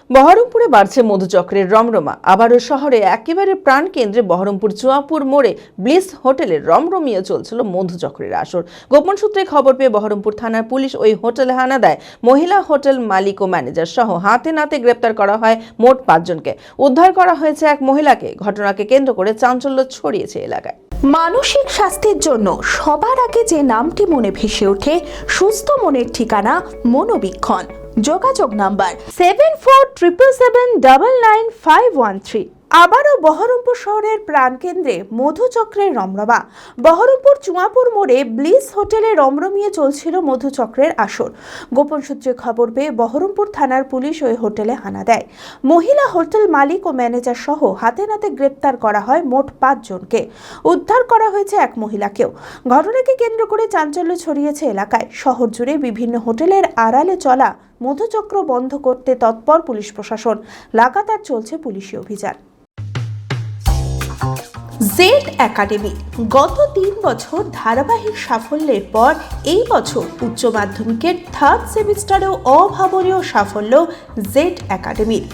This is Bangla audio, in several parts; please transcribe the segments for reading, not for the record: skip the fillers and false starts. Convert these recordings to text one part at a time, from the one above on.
বহরমপুরে বাড়ছে মধুচক্রের রমরমা। আবারও শহরে একেবারে প্রাণকেন্দ্রে বহরমপুর চুয়াপুর মোড়ে ব্লিস হোটেলে রমরমিয়ে চলছিল মধুচক্রের আসর। গোপন সূত্রে খবর পেয়ে বহরমপুর থানার পুলিশ ওই হোটেলে হানা দেয়। মহিলা হোটেল মালিক ও ম্যানেজার সহ হাতে নাতে গ্রেপ্তার করা হয় মোট 5 জনকে। উদ্ধার করা হয়েছে এক মহিলাকে। ঘটনাকে কেন্দ্র করে চাঞ্চল্য ছড়িয়েছে এলাকায়। মানসিক স্বাস্থ্যের জন্য সবার আগে যে নামটি মনে ভেসে ওঠে, সুস্থ মনের ঠিকানা মনোবীক্ষণ। যোগাযোগ নাম্বার 7477799513। আবারও বহরমপুর শহরের প্রাণকেন্দ্রে মধুচক্রের রমরমা। বহরমপুর চুয়াপুর মোড়ে ব্লিস হোটেলে রমরমিয়ে চলছিল মধুচক্রের আসর। গোপন সূত্রে খবর পেয়ে বহরমপুর থানার পুলিশ ওই হোটেলে হানা দেয়। মহিলা হোটেল মালিক ও ম্যানেজার সহ হাতে নাতে গ্রেপ্তার করা হয় মোট 5 জনকে। উদ্ধার করা হয়েছে এক মহিলাকেও। ঘটনাকে কেন্দ্র করে চাঞ্চল্য ছড়িয়েছে এলাকায়। শহর জুড়ে বিভিন্ন হোটেলের আড়ালে চলা মধুচক্র বন্ধ করতে তৎপর পুলিশ প্রশাসন। লাগাতার চলছে পুলিশি অভিযান। জেড একাডেমি গত 3 বছর ধারাবাহিক সাফল্যের পর এই বছর উচ্চ মাধ্যমিকের 3rd সেমিস্টারেও অভাবনীয় সাফল্য জেড একাডেমির।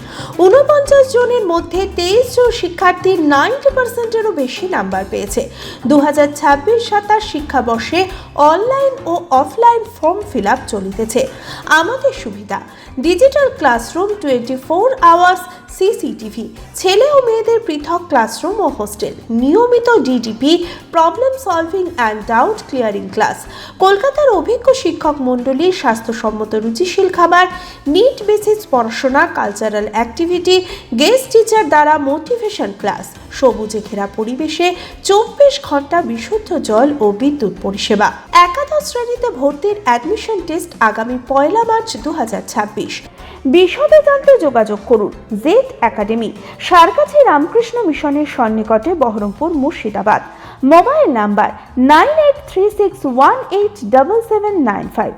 49 জনের মধ্যে 23 জন শিক্ষার্থী 90%-এরও বেশি নাম্বার পেয়েছে। 2026-27 শিক্ষাবর্ষে অনলাইন ও অফলাইন ফর্ম ফিল আপ চলিতেছে। আমাদের সুবিধা: ডিজিটাল ক্লাসরুম, 24 আওয়ার্স সিসিটিভি, ছেলে ও মেয়েদের পৃথক ক্লাসরুম ও হোস্টেল, নিয়মিত DDP, problem solving and doubt clearing class, কলকাতার অভিজ্ঞ শিক্ষক মণ্ডলী, স্বাস্থ্যসম্মত রুচিশীল খাবার, নিট বেসিস পড়াশোনা, কালচারাল অ্যাক্টিভিটি, গেস্ট টিচার দ্বারা মোটিভেশন ক্লাস, সবুজে ঘেরা পরিবেশে 24 ঘন্টা বিশুদ্ধ জল ও বিদ্যুৎ পরিষেবা। একাদশ শ্রেণীতে ভর্তির অ্যাডমিশন টেস্ট আগামী 1 মার্চ 2026। বিশদে জানতে যোগাযোগ করুন। জেড একাডেমি, সারকাছি রামকৃষ্ণ মিশনের সন্নিকটে, বহরমপুর, মুর্শিদাবাদ। Mobile number 9836187795।